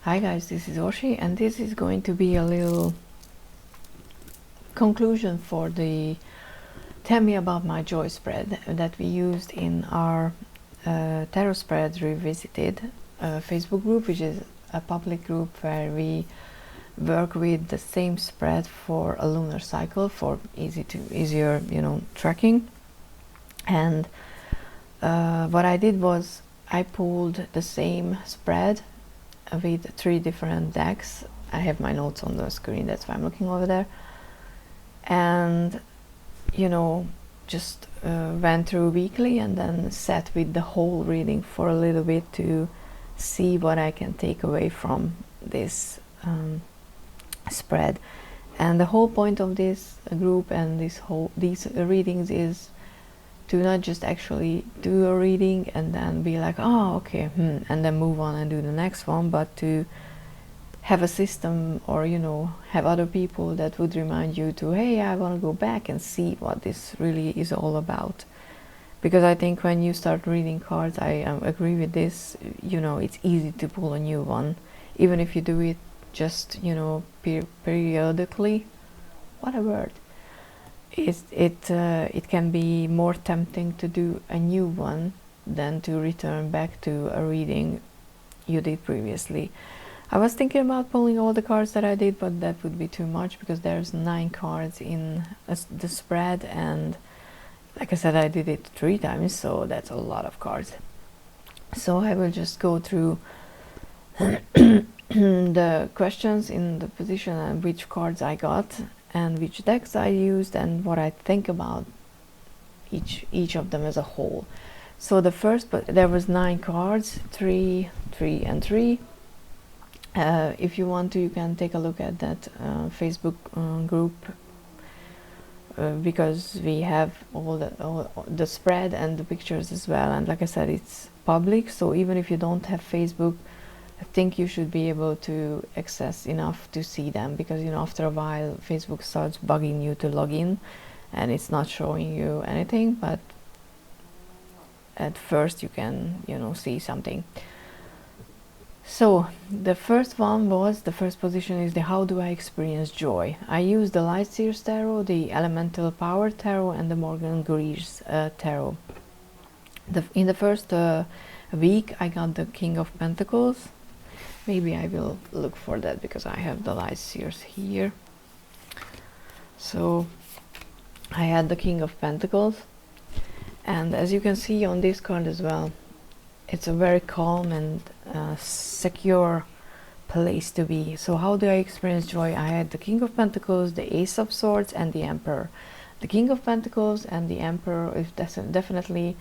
Hi guys, this is Oshi, and this is going to be a little conclusion for the Tell Me About My Joy spread that we used in our Tarot Spread Revisited Facebook group, which is a public group where we work with the same spread for a lunar cycle for easier tracking. And what I did was I pulled the same spread with 3 different decks. I have my notes on the screen, that's why I'm looking over there, and just went through weekly and then sat with the whole reading for a little bit to see what I can take away from this spread. And the whole point of this group and these readings is to not just actually do a reading and then be like, oh okay, and then move on and do the next one, but to have a system or have other people that would remind you to, hey, I want to go back and see what this really is all about. Because I think when you start reading cards, I agree with this, it's easy to pull a new one, even if you do it just periodically. What a word. It can be more tempting to do a new one than to return back to a reading you did previously. I was thinking about pulling all the cards that I did, but that would be too much because there's 9 cards in the spread, and like I said, I did it 3 times, so that's a lot of cards. So I will just go through the questions in the position and which cards I got and which decks I used and what I think about each of them as a whole. So the first, but there was 9 cards, 3, 3 and 3. If you want to, you can take a look at that Facebook group because we have all the spread and the pictures as well, and like I said, it's public, so even if you don't have Facebook, I think you should be able to access enough to see them, because after a while Facebook starts bugging you to log in and it's not showing you anything, but at first you can see something. So the first one was, the first position is the How Do I Experience Joy. I used the Light Seers Tarot, the Elemental Power Tarot, and the Morgan Greer's Tarot. In the first week I got the King of Pentacles. Maybe I will look for that because I have the Light Seers here. So I had the King of Pentacles, and as you can see on this card as well, it's a very calm and secure place to be. So how do I experience joy? I had the King of Pentacles, the Ace of Swords, and the Emperor. The King of Pentacles and the Emperor is definitely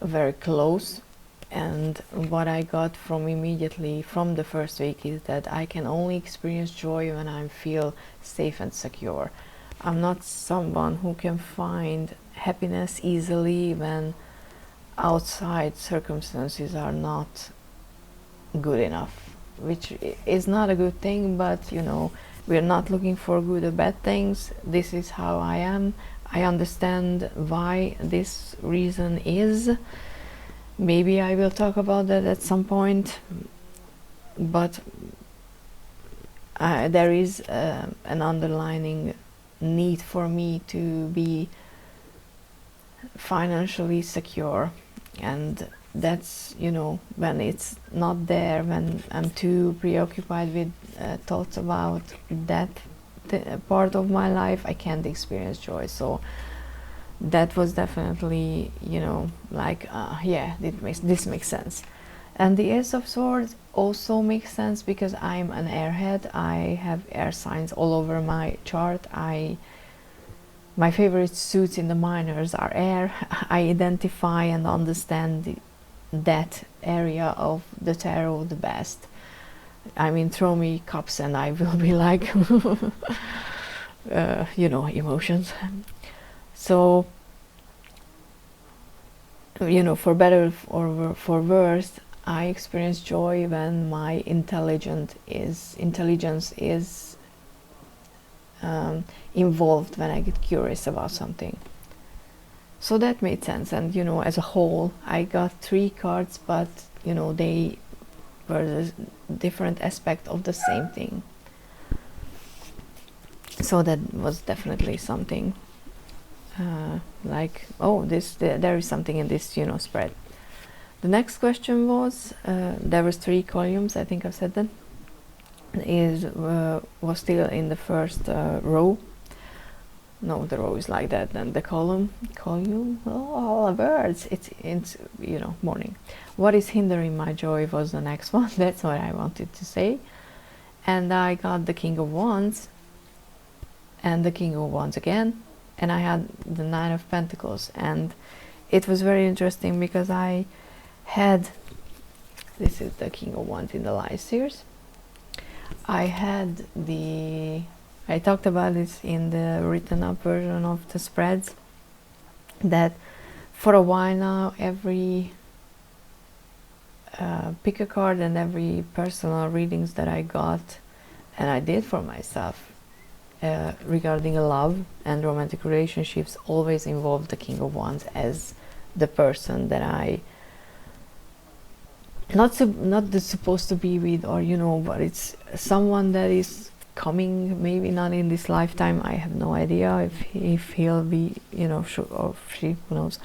very close, and what I got immediately from the first week is that I can only experience joy when I feel safe and secure. I'm not someone who can find happiness easily when outside circumstances are not good enough, which is not a good thing, but we're not looking for good or bad things. This is how I am. I understand why this reason is. Maybe I will talk about that at some point, but there is an underlying need for me to be financially secure, and that's when it's not there, when I'm too preoccupied with thoughts about that part of my life, I can't experience joy. So that was definitely yeah, this makes sense. And the Ace of Swords also makes sense because I'm an airhead. I have air signs all over my chart. My favorite suits in the minors are air. I identify and understand that area of the tarot the best. I mean, throw me cups and I will be like emotions. So for better or for worse, I experience joy when my intelligence is involved, when I get curious about something. So that made sense. And as a whole, I got 3 cards, but they versus different aspect of the same thing. So that was definitely something like, oh, there is something in this, you know, spread. The next question was, there was 3 columns, I think I've said that, was still in the first row. No, the row is like that, then the column, oh, all the words, it's you know, morning. What is hindering my joy was the next one. That's what I wanted to say. And I got the King of Wands and the King of Wands again, and I had the 9 of Pentacles. And it was very interesting because I had, this is the King of Wands in the light Seers. I talked about this in the written up version of the spreads, that for a while now, every pick a card and every personal readings that I got and I did for myself regarding love and romantic relationships always involved the King of Wands as the person that I not supposed to be with, or you know, but it's someone that is coming, maybe not in this lifetime. I have no idea if he'll be, you know, or she, who knows,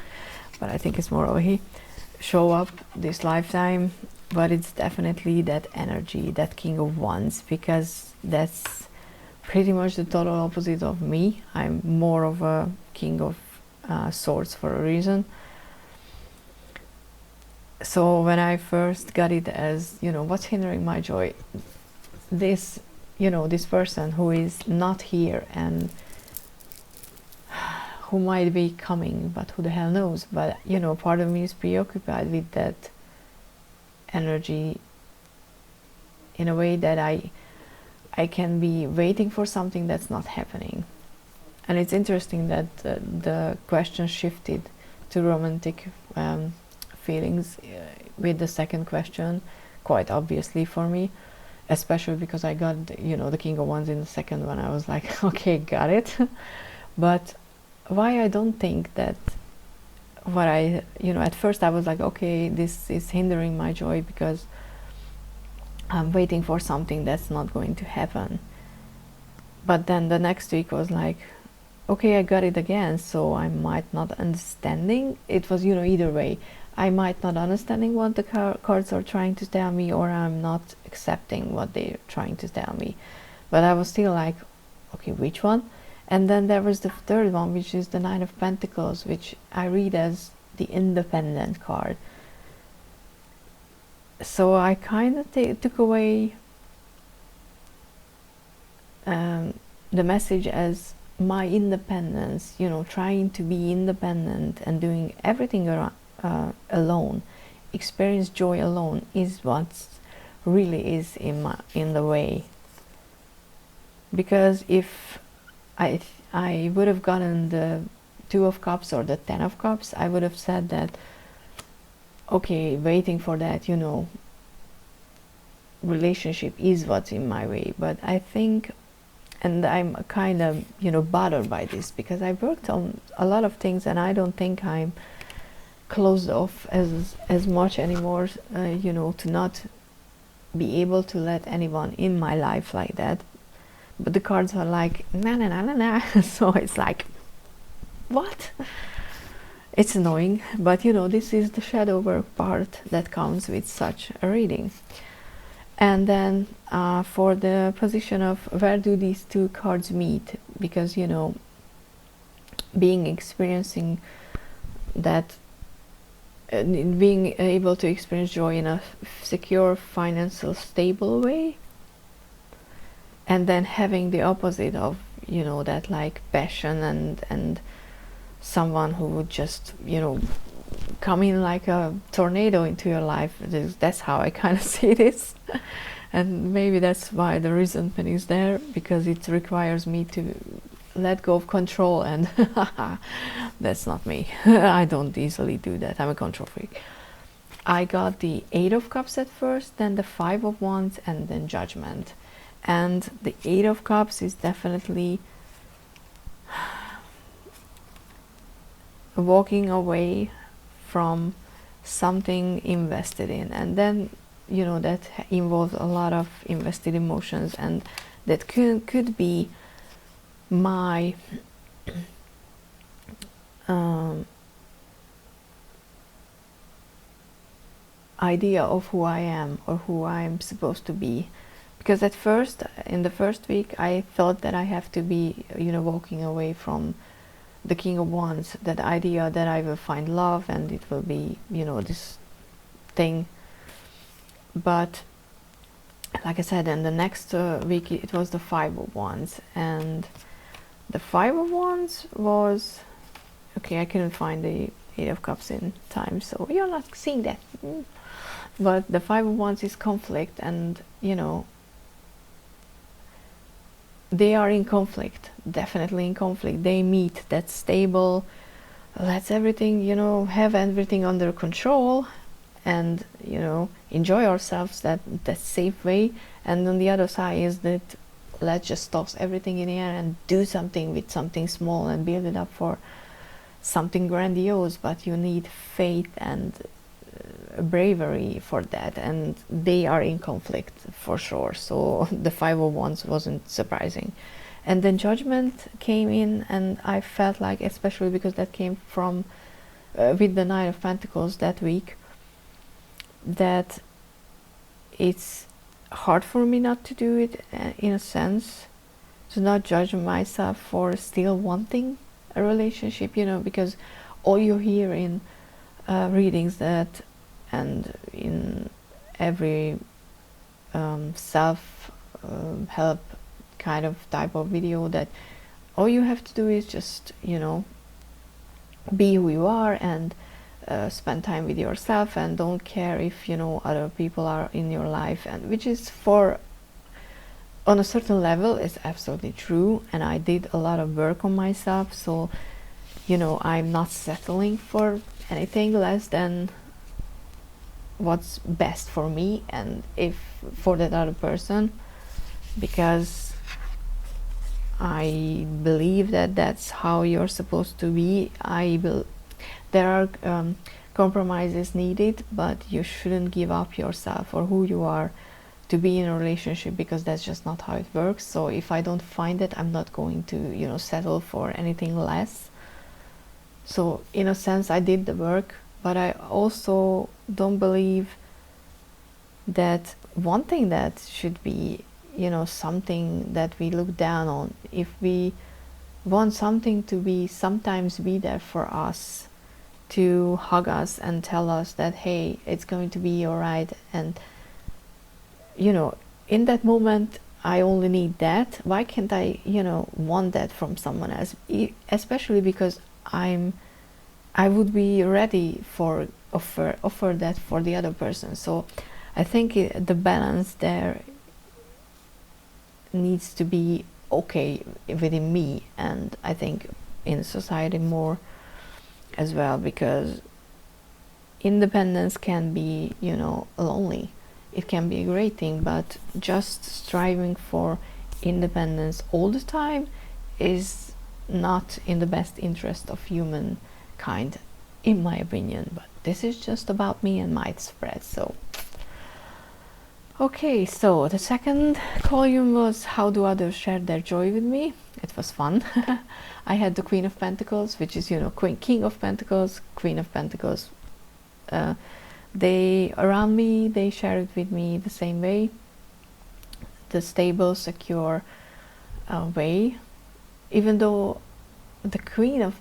but I think it's more of a he, show up this lifetime. But it's definitely that energy, that King of Wands, because that's pretty much the total opposite of me. I'm more of a King of Swords for a reason. So when I first got it as, you know, what's hindering my joy, this, you know, this person who is not here and who might be coming, but who the hell knows. But, you know, part of me is preoccupied with that energy in a way that I can be waiting for something that's not happening. And it's interesting that the question shifted to romantic feelings with the second question, quite obviously for me, especially because I got, you know, the King of Wands in the second one. I was like, okay, got it. But why I don't think that what I, you know, at first I was like, okay, this is hindering my joy because I'm waiting for something that's not going to happen. But then the next week was like, okay, I got it again, so I might not understanding. It was, you know, either way. I might not understanding what the cards are trying to tell me, or I'm not accepting what they're trying to tell me. But I was still like, okay, which one? And then there was the third one, which is the 9 of Pentacles, which I read as the independent card. So I kind of took away the message as my independence, you know, trying to be independent and doing everything around, alone, experience joy alone, is what really is in the way. Because if I would have gotten the 2 of Cups or the 10 of Cups, I would have said that, okay, waiting for that, you know, relationship is what's in my way. But I think, and I'm kind of, you know, bothered by this because I've worked on a lot of things and I don't think I'm closed off as much anymore, you know, to not be able to let anyone in my life like that. But the cards are like, na na na na na. So it's like, what? It's annoying, but you know, this is the shadow work part that comes with such a reading. And then for the position of where do these 2 cards meet, because, you know, experiencing that, being able to experience joy in a secure, financial, stable way, and then having the opposite of, you know, that like passion and someone who would just, you know, come in like a tornado into your life. That's how I kind of see this. And maybe that's why the resentment is there, because it requires me to let go of control, and that's not me. I don't easily do that. I'm a control freak. I got the 8 of Cups at first, then the 5 of Wands, and then Judgment. And the 8 of Cups is definitely walking away from something invested in. And then you know, that involves a lot of invested emotions, and that could be my idea of who I am or who I'm supposed to be. Because at first, in the first week, I thought that I have to be, you know, walking away from the King of Wands, that idea that I will find love and it will be, you know, this thing. But like I said, in the next week, it was the Five of Wands, and the Five of Wands was, okay, I couldn't find the Eight of Cups in time, so you're not seeing that. But the Five of Wands is conflict, and, you know, they are in conflict, definitely in conflict. They meet, that's stable, let's everything, you know, have everything under control, and, you know, enjoy ourselves that safe way. And on the other side is that let's just toss everything in the air and do something with something small and build it up for something grandiose. But you need faith and bravery for that, and they are in conflict for sure. So the Five of Wands wasn't surprising. And then Judgment came in, and I felt like, especially because that came from with the Nine of Pentacles that week, that it's hard for me not to do it, in a sense, to not judge myself for still wanting a relationship, you know, because all you hear in readings that, and in every self help kind of type of video, that all you have to do is just, you know, be who you are and spend time with yourself, and don't care if, you know, other people are in your life. And which is, for on a certain level, is absolutely true, and I did a lot of work on myself, so, you know, I'm not settling for anything less than what's best for me and if for that other person, because I believe that that's how you're supposed to be. There are compromises needed, but you shouldn't give up yourself or who you are to be in a relationship, because that's just not how it works. So if I don't find it, I'm not going to, you know, settle for anything less. So in a sense, I did the work, but I also don't believe that wanting that should be, you know, something that we look down on. If we want something to be, sometimes be there for us, to hug us and tell us that, hey, it's going to be all right, and, you know, in that moment I only need that. Why can't I, you know, want that from someone else? Especially because I would be ready for offer that for the other person. So I think the balance there needs to be okay within me, and I think in society more as well, because independence can be, you know, lonely. It can be a great thing, but just striving for independence all the time is not in the best interest of humankind, in my opinion. But this is just about me and my spread. So okay, so the second column was, how do others share their joy with me? It was fun. I had the Queen of Pentacles, which is, you know, King of Pentacles, Queen of Pentacles. They around me, they share it with me the same way, the stable, secure way. Even though the Queen of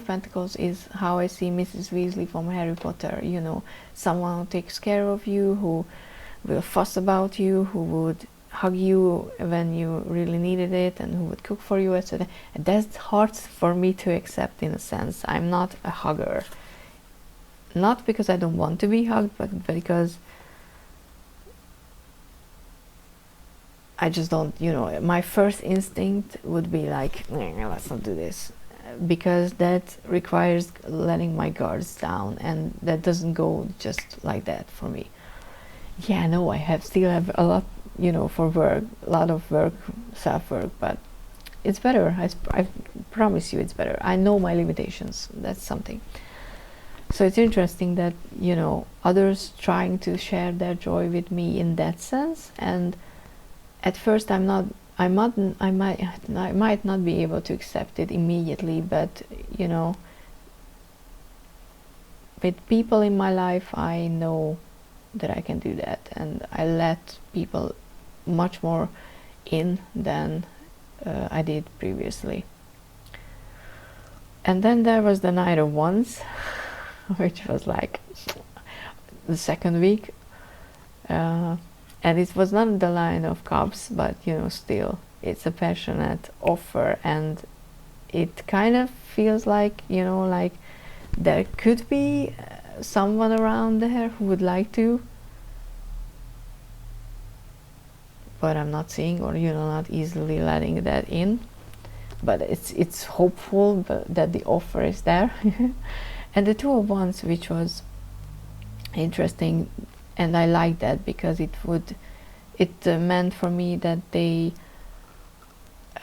Pentacles is how I see Mrs. Weasley from Harry Potter. You know, someone who takes care of you, who will fuss about you, who would hug you when you really needed it, and who would cook for you, etc. And that's hard for me to accept, in a sense. I'm not a hugger. Not because I don't want to be hugged, but because I just don't, you know, my first instinct would be like, let's not do this, because that requires letting my guards down, and that doesn't go just like that for me. Yeah, no, I still have a lot, you know, for work, a lot of work, self-work, but it's better. I promise you it's better. I know my limitations. That's something. So it's interesting that, you know, others trying to share their joy with me in that sense, and at first I might not be able to accept it immediately, but you know, with people in my life, I know that I can do that, and I let people much more in than I did previously. And then there was the Knight of Wands, which was like the second week, and it was not the Line of Cups, but you know, still it's a passionate offer, and it kind of feels like, you know, like there could be someone around there who would like to, but I'm not seeing, or you know, not easily letting that in. But it's hopeful that the offer is there. And the Two of Wands, which was interesting, and I like that because it meant for me that they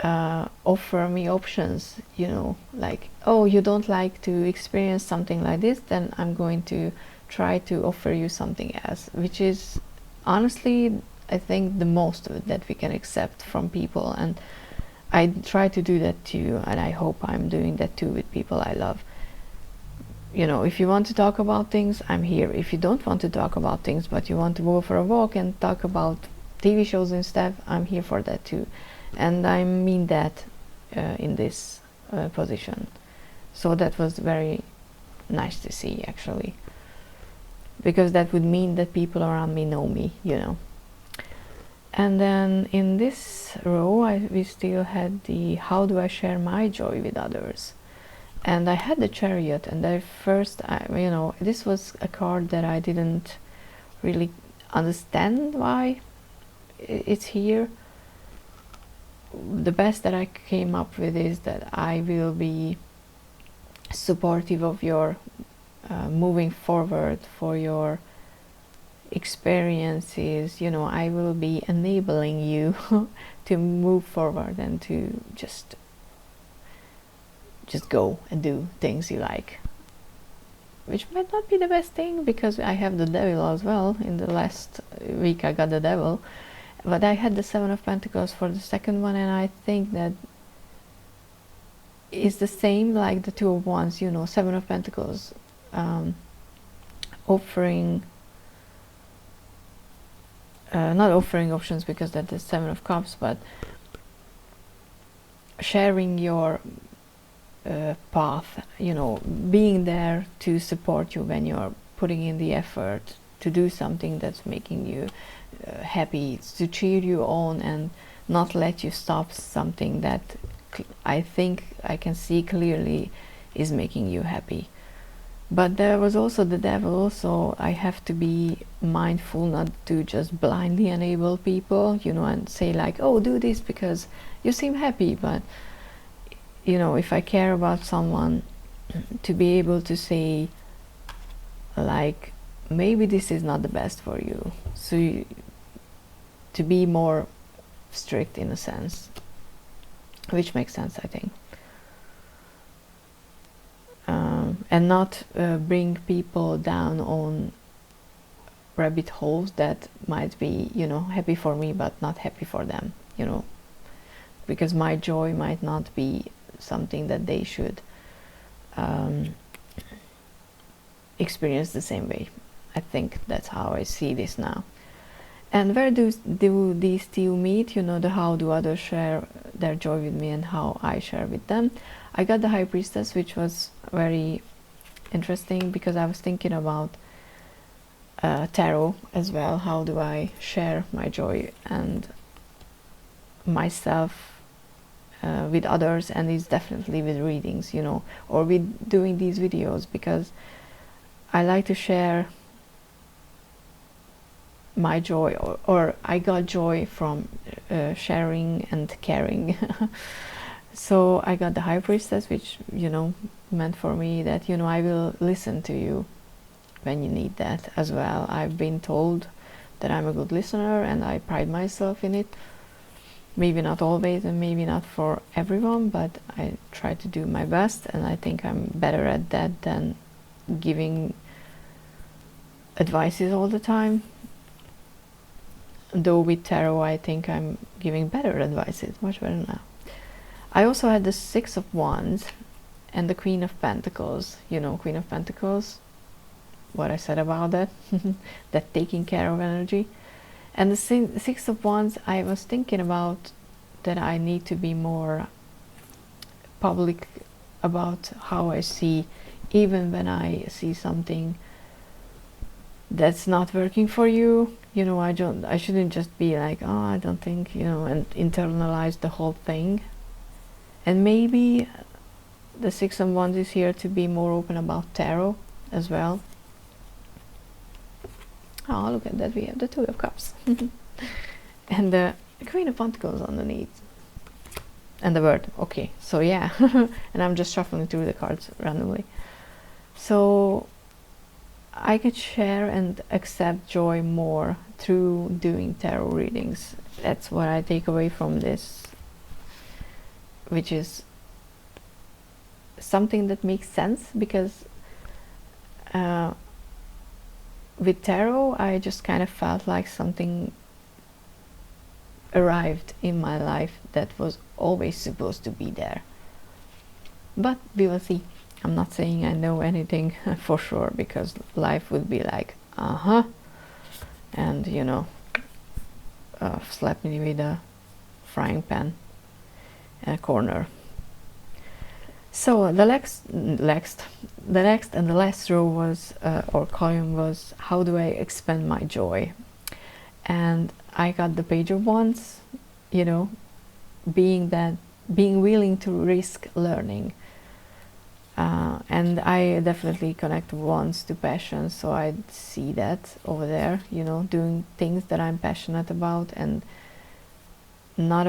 offer me options, you know, like, oh, you don't like to experience something like this, then I'm going to try to offer you something else, which is honestly, I think, the most that we can accept from people. And I try to do that too, and I hope I'm doing that too with people I love. You know, if you want to talk about things, I'm here. If you don't want to talk about things, but you want to go for a walk and talk about TV shows and stuff, I'm here for that too. And I mean that in this position. So that was very nice to see, actually, because that would mean that people around me know me, you know. And then in this row, we still had the how do I share my joy with others. And I had the Chariot, and at first, you know, this was a card that I didn't really understand why it's here. The best that I came up with is that I will be supportive of your moving forward, for your experiences, you know. I will be enabling you to move forward and to just go and do things you like, which might not be the best thing, because I have the Devil as well. In the last week I got the Devil, but I had the Seven of Pentacles for the second one, and I think that is the same like the Two of Wands, you know. Seven of Pentacles offering not offering options, because that's the Seven of Cups, but sharing your path, you know, being there to support you when you're putting in the effort to do something that's making you happy, to cheer you on and not let you stop something that I think I can see clearly is making you happy. But there was also the Devil, so I have to be mindful not to just blindly enable people, you know, and say like, oh, do this because you seem happy. But you know, if I care about someone, to be able to say like, maybe this is not the best for you, so to be more strict in a sense, which makes sense, I think. And not bring people down on rabbit holes that might be, you know, happy for me but not happy for them, you know, because my joy might not be something that they should experience the same way. I think that's how I see this now. And where do these two meet? You know, the how do others share their joy with me and how I share with them. I got the High Priestess, which was very interesting because I was thinking about tarot as well. How do I share my joy and myself with others? And it's definitely with readings, you know, or with doing these videos, because I like to share my joy, or I got joy from sharing and caring. So I got the High Priestess, which, you know, meant for me that, you know, I will listen to you when you need that as well. I've been told that I'm a good listener, and I pride myself in it. Maybe not always, and maybe not for everyone, but I try to do my best, and I think I'm better at that than giving advices all the time. Though with tarot I think I'm giving better advices, much better now. I also had the Six of Wands and the Queen of Pentacles. You know, Queen of Pentacles, what I said about that, that taking care of energy. And the Six of Wands, I was thinking about that I need to be more public about how I see, even when I see something that's not working for you. You know, I shouldn't just be like, oh, I don't think, you know, and internalize the whole thing. And maybe the Six of Wands is here to be more open about tarot as well. Oh, look at that, we have the Two of Cups. And the Queen of Pentacles underneath. And the word, okay, so yeah. And I'm just shuffling through the cards randomly. So I could share and accept joy more through doing tarot readings. That's what I take away from this, which is something that makes sense, because with tarot I just kind of felt like something arrived in my life that was always supposed to be there. But we will see. I'm not saying I know anything for sure, because life would be like, and, you know, slap me with a frying pan in a corner. So the next and the last row was, or column was, how do I expand my joy? And I got the Page of Wands, you know, being willing to risk learning. And I definitely connect Wands to passion, so I see that over there, you know, doing things that I'm passionate about, and not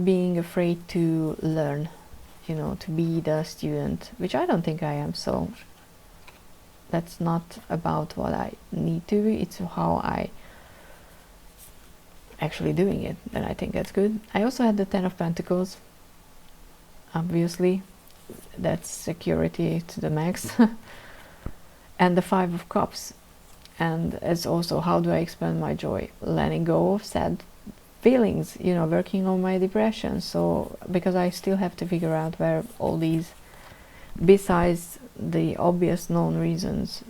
being afraid to learn, you know, to be the student, which I don't think I am. So that's not about what I need to be, it's how I actually doing it, and I think that's good. I also had the Ten of Pentacles, obviously, that's security to the max. And the Five of Cups, and it's also, how do I expand my joy? Letting go of sad feelings, you know, working on my depression. So because I still have to figure out where all these, besides the obvious known reasons,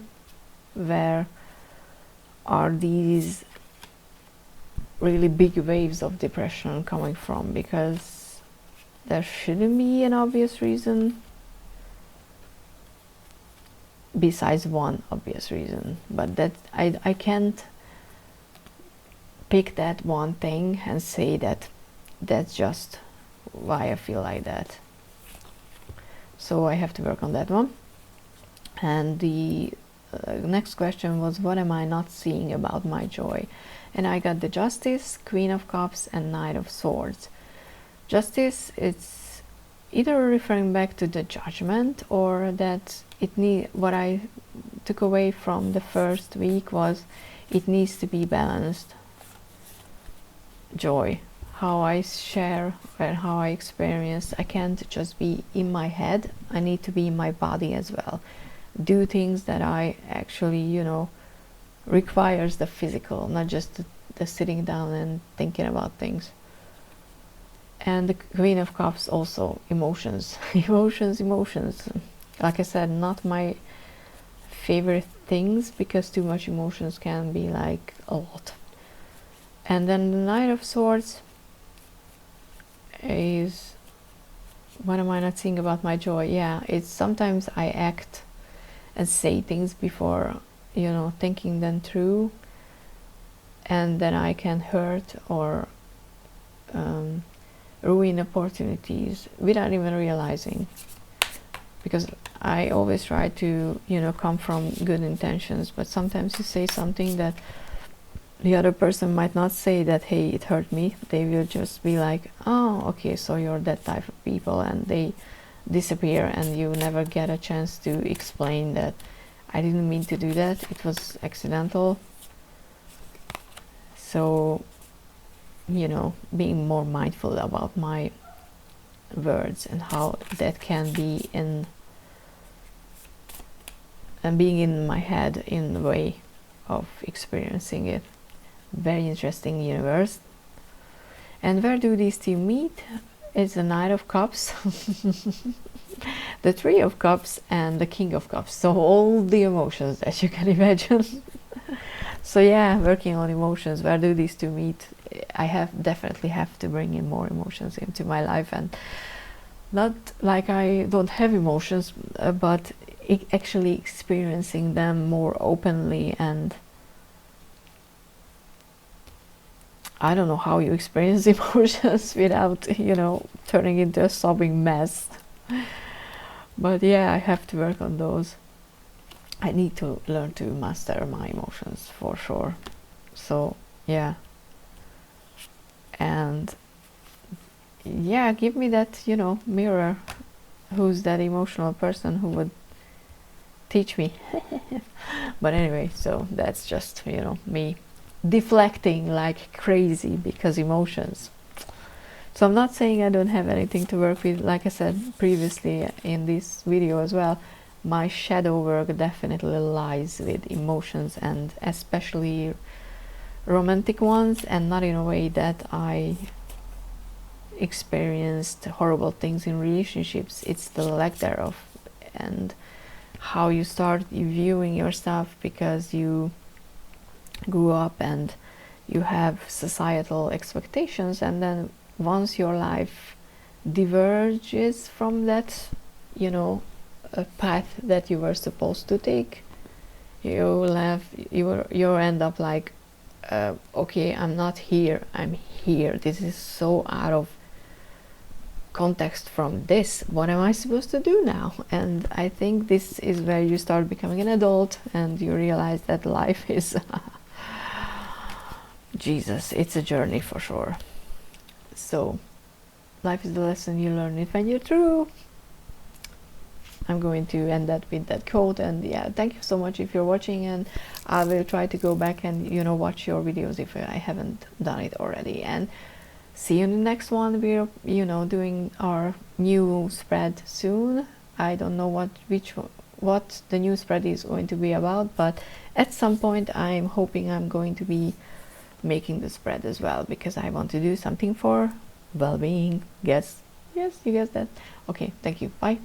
where are these really big waves of depression coming from, because there shouldn't be an obvious reason besides one obvious reason, but that I can't pick that one thing and say that that's just why I feel like that. So I have to work on that one. And the next question was, what am I not seeing about my joy? And I got the Justice, Queen of Cups, and Knight of Swords. Justice, it's either referring back to the judgment, or that what I took away from the first week was, it needs to be balanced. Joy, how I share and how I experience, I can't just be in my head, I need to be in my body as well. Do things that I actually, you know, requires the physical, not just the sitting down and thinking about things. And the Queen of Cups also, emotions. Emotions. Like I said, not my favorite things, because too much emotions can be like a lot. And then the Knight of Swords is, what am I not seeing about my joy? Yeah, it's sometimes I act and say things before, you know, thinking them through, and then I can hurt or ruin opportunities without even realizing, because I always try to, you know, come from good intentions, but sometimes you say something that the other person might not say that, hey, it hurt me. They will just be like, oh, okay, so you're that type of people, and they disappear, and you never get a chance to explain that I didn't mean to do that, it was accidental. So, you know, being more mindful about my words and how that can be in and being in my head in the way of experiencing it. Very interesting universe. And where do these two meet? It's the Knight of Cups, the Three of Cups, and the King of Cups. So all the emotions that you can imagine. So yeah, working on emotions. Where do these two meet? I definitely have to bring in more emotions into my life, and not like I don't have emotions, but actually experiencing them more openly. And I don't know how you experience emotions without, you know, turning into a sobbing mess. But yeah, I have to work on those. I need to learn to master my emotions for sure. So yeah, and yeah, give me that, you know, mirror. Who's that emotional person who would teach me? But anyway, so that's just, you know, me deflecting like crazy because emotions. So I'm not saying I don't have anything to work with. Like I said previously in this video as well, my shadow work definitely lies with emotions, and especially romantic ones, and not in a way that I experienced horrible things in relationships. It's the lack thereof, and how you start viewing yourself because you grew up and you have societal expectations, and then once your life diverges from that, you know, a path that you were supposed to take, you end up like, okay, I'm not here, I'm here. This is so out of context from this. What am I supposed to do now? And I think this is where you start becoming an adult and you realize that life is Jesus, it's a journey for sure. So life is the lesson you learn it when you're through. I'm going to end that with that quote. And yeah, thank you so much if you're watching, and I will try to go back and, you know, watch your videos if I haven't done it already. And see you in the next one. We're, you know, doing our new spread soon. I don't know what the new spread is going to be about, but at some point I'm hoping I'm going to be making the spread as well, because I want to do something for well-being. Yes, you guessed that. Okay, thank you. Bye.